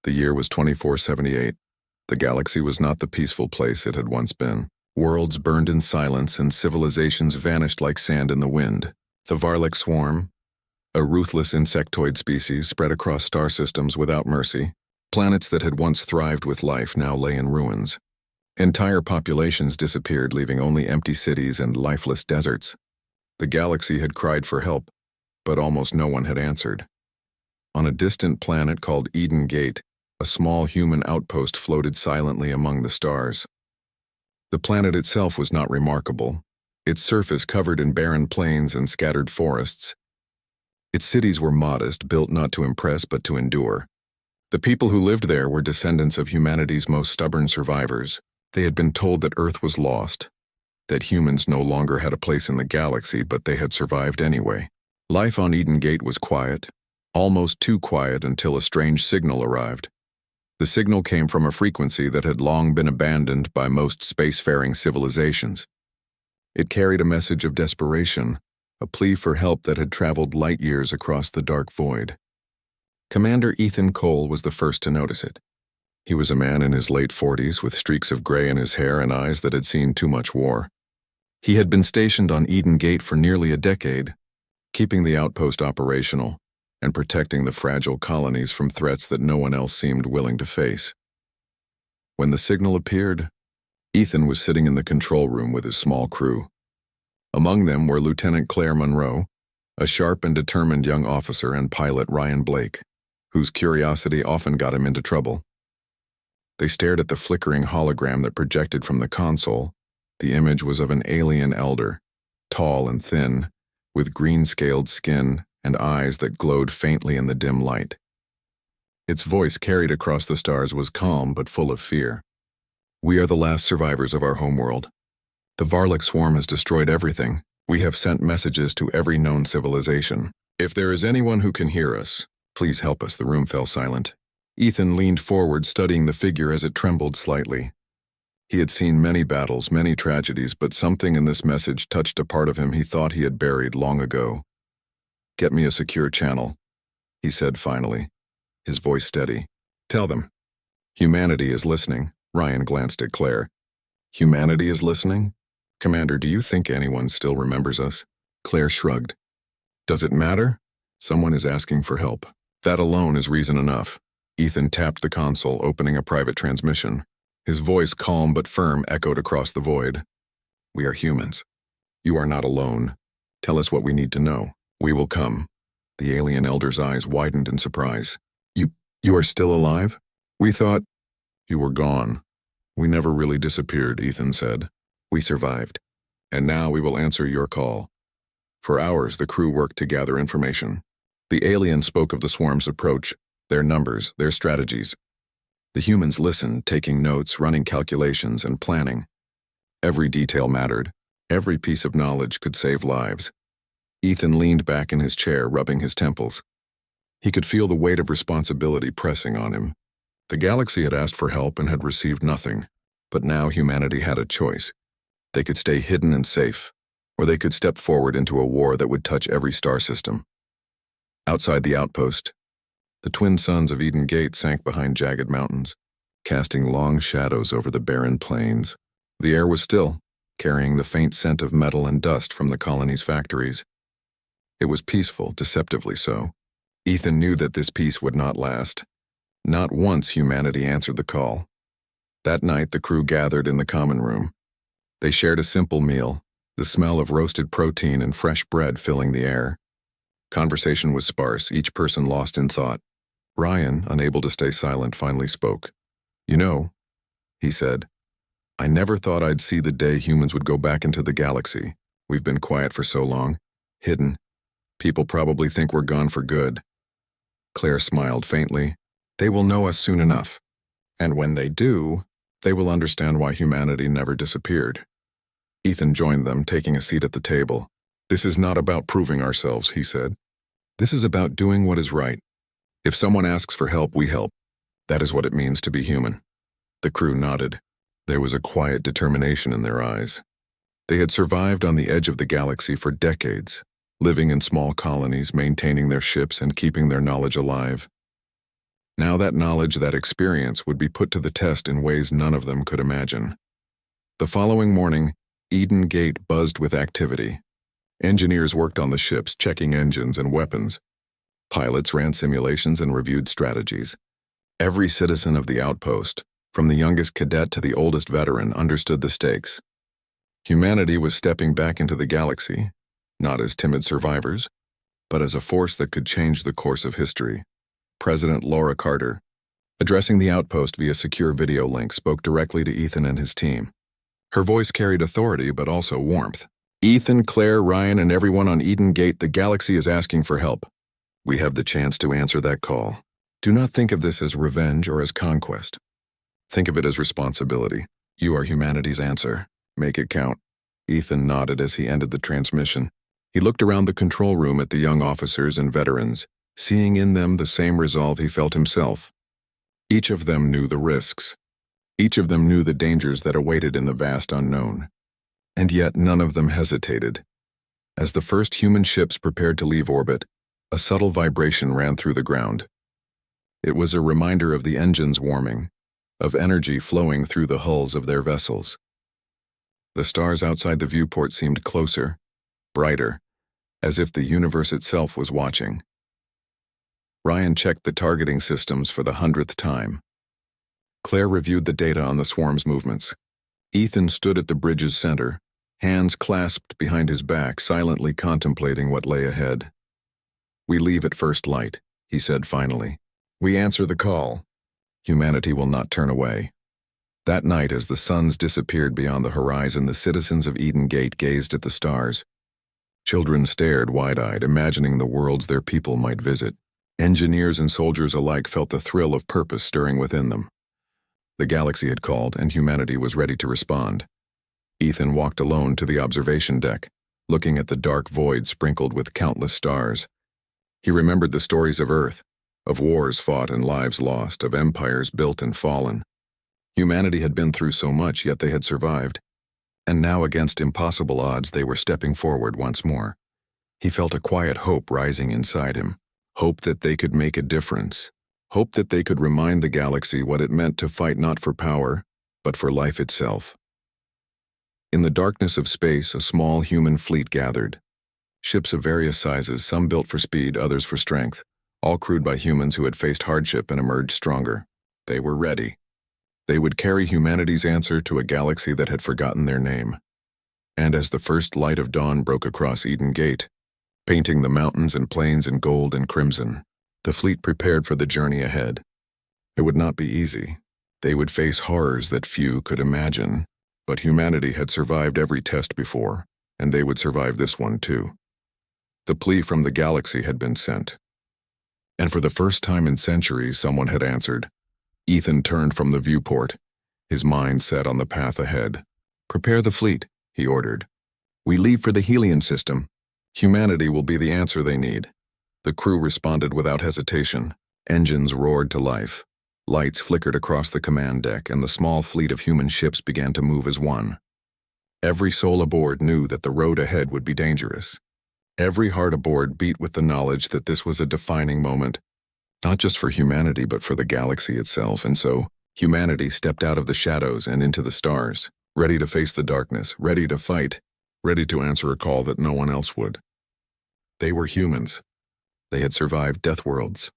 The year was 2478. The galaxy was not the peaceful place it had once been. Worlds burned in silence and civilizations vanished like sand in the wind. The Varlic swarm, a ruthless insectoid species, spread across star systems without mercy. Planets that had once thrived with life now lay in ruins. Entire populations disappeared, leaving only empty cities and lifeless deserts. The galaxy had cried for help, but almost no one had answered. On a distant planet called Eden Gate, a small human outpost floated silently among the stars. The planet itself was not remarkable, its surface covered in barren plains and scattered forests. Its cities were modest, built not to impress but to endure. The people who lived there were descendants of humanity's most stubborn survivors. They had been told that Earth was lost, that humans no longer had a place in the galaxy, but they had survived anyway. Life on Eden Gate was quiet, almost too quiet until a strange signal arrived. The signal came from a frequency that had long been abandoned by most spacefaring civilizations. It carried a message of desperation, a plea for help that had traveled light years across the dark void. Commander Ethan Cole was the first to notice it. He was a man in his late 40s with streaks of gray in his hair and eyes that had seen too much war. He had been stationed on Eden Gate for nearly a decade, keeping the outpost operational and protecting the fragile colonies from threats that no one else seemed willing to face. When the signal appeared, Ethan was sitting in the control room with his small crew. Among them were Lieutenant Claire Monroe, a sharp and determined young officer, and pilot Ryan Blake, whose curiosity often got him into trouble. They stared at the flickering hologram that projected from the console. The image was of an alien elder, tall and thin, with green-scaled skin and eyes that glowed faintly in the dim light. Its voice carried across the stars was calm but full of fear. "We are the last survivors of our homeworld. The Varlic swarm has destroyed everything. We have sent messages to every known civilization. If there is anyone who can hear us, please help us." The room fell silent. Ethan leaned forward, studying the figure as it trembled slightly. He had seen many battles, many tragedies, but something in this message touched a part of him he thought he had buried long ago. "Get me a secure channel," he said finally, his voice steady. "Tell them. Humanity is listening." Ryan glanced at Claire. "Humanity is listening? Commander, do you think anyone still remembers us?" Claire shrugged. "Does it matter? Someone is asking for help. That alone is reason enough." Ethan tapped the console, opening a private transmission. His voice, calm but firm, echoed across the void. "We are humans. You are not alone. Tell us what we need to know. We will come." The alien elder's eyes widened in surprise. You are still alive? We thought you were gone." "We never really disappeared," Ethan said. "We survived. And now we will answer your call." For hours, the crew worked to gather information. The alien spoke of the swarm's approach, their numbers, their strategies. The humans listened, taking notes, running calculations, and planning. Every detail mattered. Every piece of knowledge could save lives. Ethan leaned back in his chair, rubbing his temples. He could feel the weight of responsibility pressing on him. The galaxy had asked for help and had received nothing. But now humanity had a choice. They could stay hidden and safe, or they could step forward into a war that would touch every star system. Outside the outpost, the twin suns of Eden Gate sank behind jagged mountains, casting long shadows over the barren plains. The air was still, carrying the faint scent of metal and dust from the colony's factories. It was peaceful, deceptively so. Ethan knew that this peace would not last. Not once humanity answered the call. That night, the crew gathered in the common room. They shared a simple meal, the smell of roasted protein and fresh bread filling the air. Conversation was sparse, each person lost in thought. Ryan, unable to stay silent, finally spoke. "You know," he said, "I never thought I'd see the day humans would go back into the galaxy. We've been quiet for so long, hidden. People probably think we're gone for good." Claire smiled faintly. "They will know us soon enough. And when they do, they will understand why humanity never disappeared." Ethan joined them, taking a seat at the table. "This is not about proving ourselves," he said. "This is about doing what is right. If someone asks for help, we help. That is what it means to be human." The crew nodded. There was a quiet determination in their eyes. They had survived on the edge of the galaxy for decades, living in small colonies, maintaining their ships and keeping their knowledge alive. Now that knowledge, that experience, would be put to the test in ways none of them could imagine. The following morning, Eden Gate buzzed with activity. Engineers worked on the ships, checking engines and weapons. Pilots ran simulations and reviewed strategies. Every citizen of the outpost, from the youngest cadet to the oldest veteran, understood the stakes. Humanity was stepping back into the galaxy, not as timid survivors, but as a force that could change the course of history. President Laura Carter, addressing the outpost via secure video link, spoke directly to Ethan and his team. Her voice carried authority but also warmth. Ethan, Claire, Ryan, and everyone on Eden Gate, the galaxy is asking for help. We have the chance to answer that call. Do not think of this as revenge or as conquest. Think of it as responsibility. You are humanity's answer. Make it count. Ethan nodded as he ended the transmission. He looked around the control room at the young officers and veterans, seeing in them the same resolve he felt himself. Each of them knew the risks. Each of them knew the dangers that awaited in the vast unknown. And yet none of them hesitated. As the first human ships prepared to leave orbit, a subtle vibration ran through the ground. It was a reminder of the engines warming, of energy flowing through the hulls of their vessels. The stars outside the viewport seemed closer, brighter, as if the universe itself was watching. Ryan checked the targeting systems for the 100th time. Claire reviewed the data on the swarm's movements. Ethan stood at the bridge's center, hands clasped behind his back, silently contemplating what lay ahead. We leave at first light, he said finally. We answer the call. Humanity will not turn away. That night, as the suns disappeared beyond the horizon, the citizens of Eden Gate gazed at the stars. Children stared wide-eyed, imagining the worlds their people might visit. Engineers and soldiers alike felt the thrill of purpose stirring within them. The galaxy had called, and humanity was ready to respond. Ethan walked alone to the observation deck, looking at the dark void sprinkled with countless stars. He remembered the stories of Earth, of wars fought and lives lost, of empires built and fallen. Humanity had been through so much, yet they had survived. And now, against impossible odds, they were stepping forward once more. He felt a quiet hope rising inside him. Hope that they could make a difference. Hope that they could remind the galaxy what it meant to fight not for power, but for life itself. In the darkness of space, a small human fleet gathered. Ships of various sizes, some built for speed, others for strength, all crewed by humans who had faced hardship and emerged stronger. They were ready. They would carry humanity's answer to a galaxy that had forgotten their name. And as the first light of dawn broke across Eden Gate, painting the mountains and plains in gold and crimson, the fleet prepared for the journey ahead. It would not be easy. They would face horrors that few could imagine, but humanity had survived every test before, and they would survive this one too. The plea from the galaxy had been sent. And for the first time in centuries, someone had answered. Ethan turned from the viewport, his mind set on the path ahead. Prepare the fleet, he ordered. We leave for the Helion system. Humanity will be the answer they need. The crew responded without hesitation. Engines roared to life. Lights flickered across the command deck, and the small fleet of human ships began to move as one. Every soul aboard knew that the road ahead would be dangerous. Every heart aboard beat with the knowledge that this was a defining moment, not just for humanity but for the galaxy itself, and so humanity stepped out of the shadows and into the stars, ready to face the darkness, ready to fight, ready to answer a call that no one else would. They were humans. They had survived death worlds.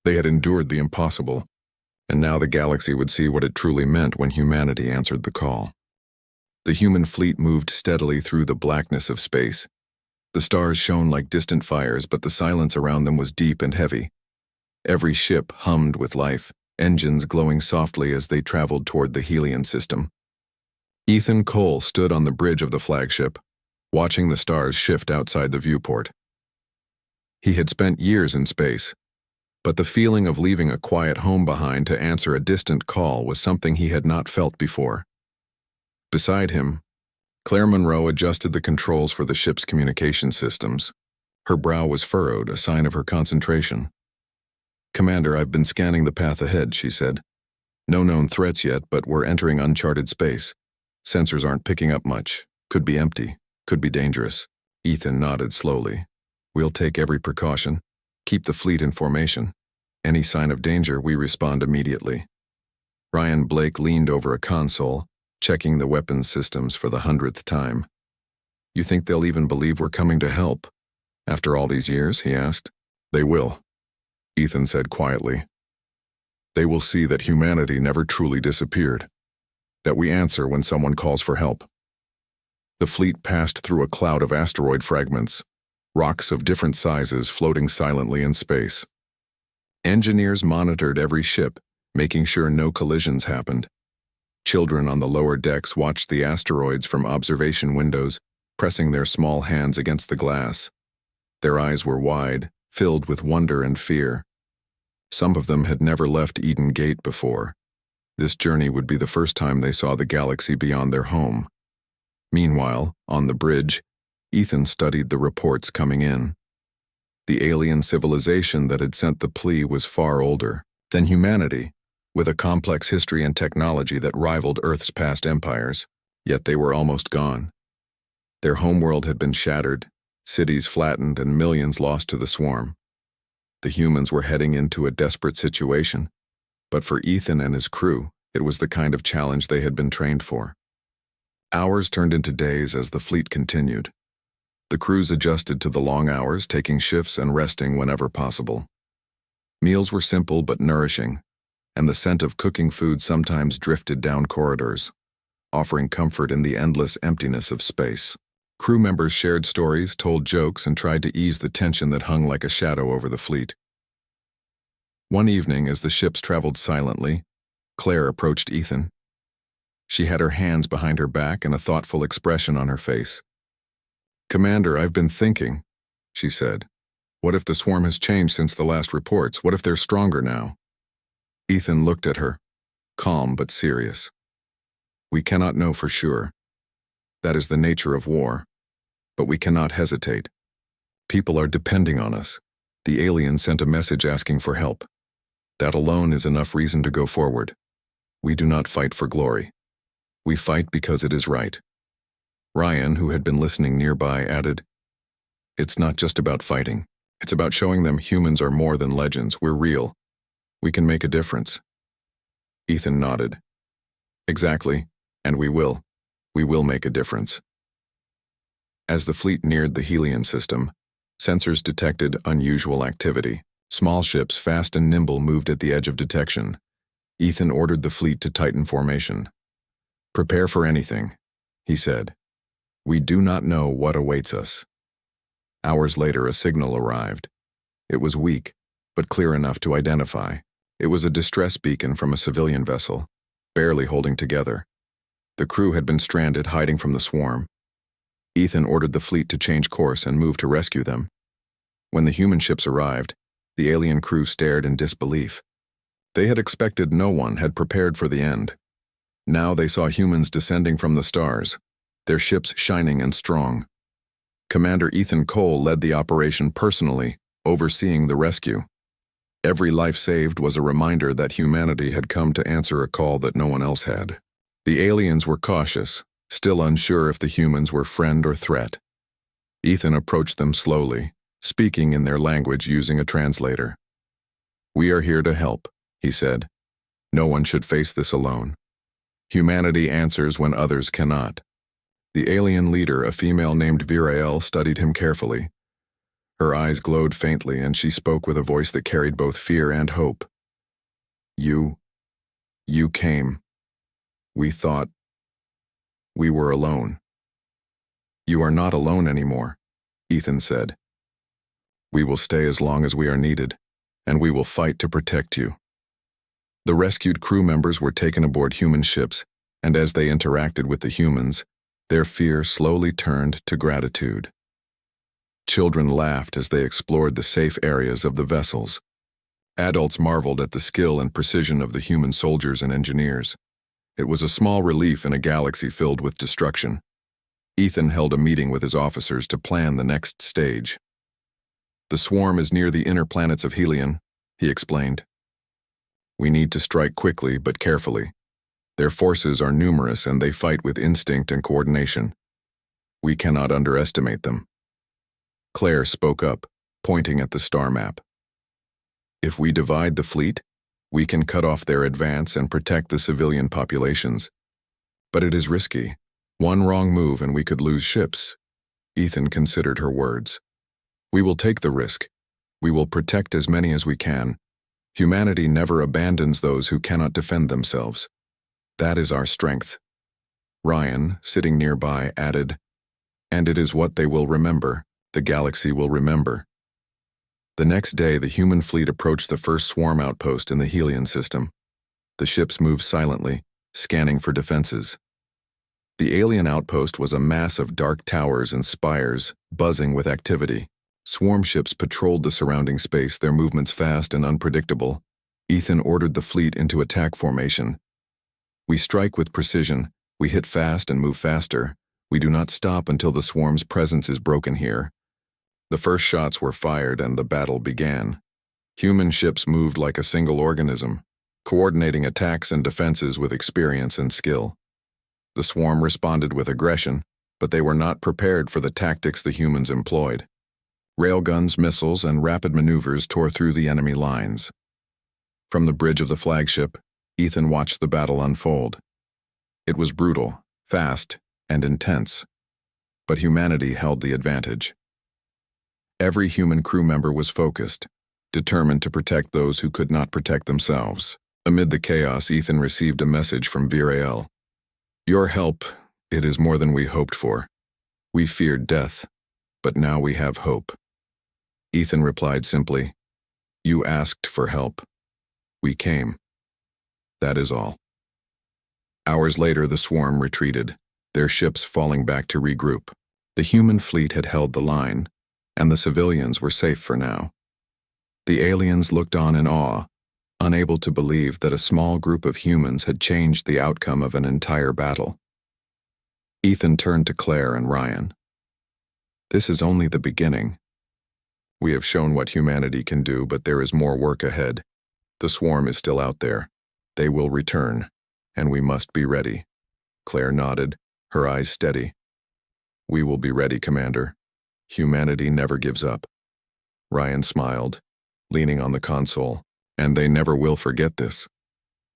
They had endured the impossible, and now the galaxy would see what it truly meant when humanity answered the call. The human fleet moved steadily through the blackness of space. The stars shone like distant fires, but the silence around them was deep and heavy. Every ship hummed with life, engines glowing softly as they traveled toward the Helion system. Ethan Cole stood on the bridge of the flagship, watching the stars shift outside the viewport. He had spent years in space, but the feeling of leaving a quiet home behind to answer a distant call was something he had not felt before. Beside him, Claire Monroe adjusted the controls for the ship's communication systems. Her brow was furrowed, a sign of her concentration. Commander, I've been scanning the path ahead, she said. No known threats yet, but we're entering uncharted space. Sensors aren't picking up much. Could be empty. Could be dangerous. Ethan nodded slowly. We'll take every precaution. Keep the fleet in formation. Any sign of danger, we respond immediately. Ryan Blake leaned over a console, checking the weapons systems for the 100th time. You think they'll even believe we're coming to help? After all these years, he asked. They will, Ethan said quietly. They will see that humanity never truly disappeared, that we answer when someone calls for help. The fleet passed through a cloud of asteroid fragments, rocks of different sizes floating silently in space. Engineers monitored every ship, making sure no collisions happened. Children on the lower decks watched the asteroids from observation windows, pressing their small hands against the glass. Their eyes were wide, filled with wonder and fear. Some of them had never left Eden Gate before. This journey would be the first time they saw the galaxy beyond their home. Meanwhile, on the bridge, Ethan studied the reports coming in. The alien civilization that had sent the Plea was far older than humanity, with a complex history and technology that rivaled Earth's past empires, yet they were almost gone. Their homeworld had been shattered, cities flattened, and millions lost to the swarm. The humans were heading into a desperate situation, but for Ethan and his crew, it was the kind of challenge they had been trained for. Hours turned into days as the fleet continued. The crews adjusted to the long hours, taking shifts and resting whenever possible. Meals were simple but nourishing, and the scent of cooking food sometimes drifted down corridors, offering comfort in the endless emptiness of space. Crew members shared stories, told jokes, and tried to ease the tension that hung like a shadow over the fleet. One evening, as the ships traveled silently, Claire approached Ethan. She had her hands behind her back and a thoughtful expression on her face. "Commander, I've been thinking," she said. "What if the swarm has changed since the last reports? What if they're stronger now?" Ethan looked at her, calm but serious. "We cannot know for sure. That is the nature of war. But we cannot hesitate. People are depending on us. The alien sent a message asking for help. That alone is enough reason to go forward. We do not fight for glory. We fight because it is right." Ryan, who had been listening nearby, added, "It's not just about fighting. It's about showing them humans are more than legends. We're real. We can make a difference." Ethan nodded. "Exactly, and we will. We will make a difference." As the fleet neared the Helion system, sensors detected unusual activity. Small ships, fast and nimble, moved at the edge of detection. Ethan ordered the fleet to tighten formation. "Prepare for anything," he said. "We do not know what awaits us." Hours later, a signal arrived. It was weak, but clear enough to identify. It was a distress beacon from a civilian vessel, barely holding together. The crew had been stranded, hiding from the swarm. Ethan ordered the fleet to change course and move to rescue them. When the human ships arrived, the alien crew stared in disbelief. They had expected no one, had prepared for the end. Now they saw humans descending from the stars, their ships shining and strong. Commander Ethan Cole led the operation personally, overseeing the rescue. Every life saved was a reminder that humanity had come to answer a call that no one else had. The aliens were cautious, still unsure if the humans were friend or threat. Ethan approached them slowly, speaking in their language using a translator. "We are here to help," he said. "No one should face this alone. Humanity answers when others cannot." The alien leader, a female named Virael, studied him carefully. Her eyes glowed faintly, and she spoke with a voice that carried both fear and hope. You came. We thought we were alone." "You are not alone anymore," Ethan said. "We will stay as long as we are needed, and we will fight to protect you." The rescued crew members were taken aboard human ships, and as they interacted with the humans, their fear slowly turned to gratitude. Children laughed as they explored the safe areas of the vessels. Adults marveled at the skill and precision of the human soldiers and engineers. It was a small relief in a galaxy filled with destruction. Ethan held a meeting with his officers to plan the next stage. "The swarm is near the inner planets of Helion," he explained. "We need to strike quickly but carefully. Their forces are numerous and they fight with instinct and coordination. We cannot underestimate them." Claire spoke up, pointing at the star map. If we divide the fleet, we can cut off their advance and protect the civilian populations. But it is risky. One wrong move and we could lose ships. Ethan considered her words. We will take the risk. We will protect as many as we can. Humanity never abandons those who cannot defend themselves. That is our strength. Ryan, sitting nearby, added, and it is what they will remember. The galaxy will remember. The next day, the human fleet approached the first swarm outpost in the Helion system. The ships moved silently, scanning for defenses. The alien outpost was a mass of dark towers and spires, buzzing with activity. Swarm ships patrolled the surrounding space, their movements fast and unpredictable. Ethan ordered the fleet into attack formation. We strike with precision, we hit fast and move faster. We do not stop until the swarm's presence is broken here. The first shots were fired and the battle began. Human ships moved like a single organism, coordinating attacks and defenses with experience and skill. The swarm responded with aggression, but they were not prepared for the tactics the humans employed. Railguns, missiles, and rapid maneuvers tore through the enemy lines. From the bridge of the flagship, Ethan watched the battle unfold. It was brutal, fast, and intense, but humanity held the advantage. Every human crew member was focused, determined to protect those who could not protect themselves. Amid the chaos, Ethan received a message from Virael. Your help, it is more than we hoped for. We feared death, but now we have hope. Ethan replied simply, you asked for help. We came. That is all. Hours later, the swarm retreated, their ships falling back to regroup. The human fleet had held the line, and the civilians were safe for now. The aliens looked on in awe, unable to believe that a small group of humans had changed the outcome of an entire battle. Ethan turned to Claire and Ryan. This is only the beginning. We have shown what humanity can do, but there is more work ahead. The swarm is still out there. They will return, and we must be ready. Claire nodded, her eyes steady. We will be ready, Commander. Humanity never gives up. Ryan smiled, leaning on the console, and they never will forget this.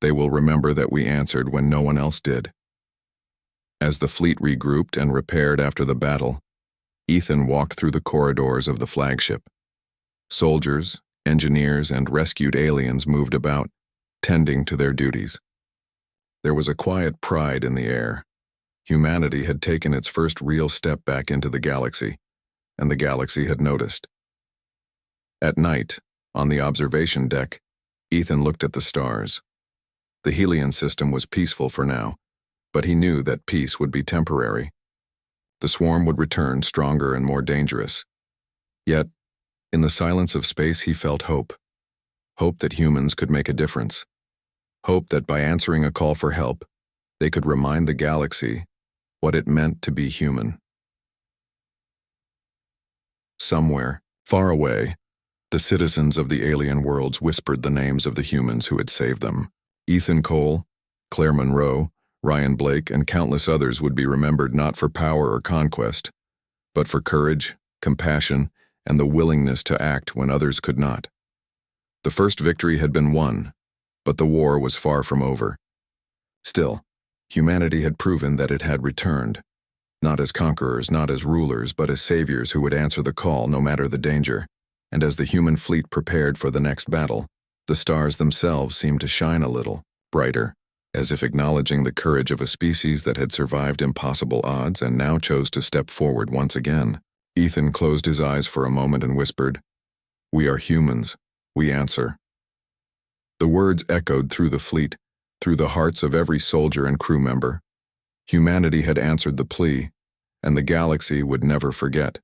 They will remember that we answered when no one else did. As the fleet regrouped and repaired after the battle, Ethan walked through the corridors of the flagship. Soldiers, engineers, and rescued aliens moved about, tending to their duties. There was a quiet pride in the air. Humanity had taken its first real step back into the galaxy, and the galaxy had noticed. At night, on the observation deck, Ethan looked at the stars. The Helion system was peaceful for now, but he knew that peace would be temporary. The swarm would return stronger and more dangerous. Yet, in the silence of space, he felt hope. Hope that humans could make a difference. Hope that by answering a call for help, they could remind the galaxy what it meant to be human. Somewhere, far away, the citizens of the alien worlds whispered the names of the humans who had saved them. Ethan Cole, Claire Monroe, Ryan Blake, and countless others would be remembered not for power or conquest, but for courage, compassion, and the willingness to act when others could not. The first victory had been won, but the war was far from over. Still, humanity had proven that it had returned, not as conquerors, not as rulers, but as saviors who would answer the call no matter the danger. And as the human fleet prepared for the next battle, the stars themselves seemed to shine a little, brighter, as if acknowledging the courage of a species that had survived impossible odds and now chose to step forward once again. Ethan closed his eyes for a moment and whispered, "We are humans. We answer." The words echoed through the fleet, through the hearts of every soldier and crew member. Humanity had answered the plea, and the galaxy would never forget.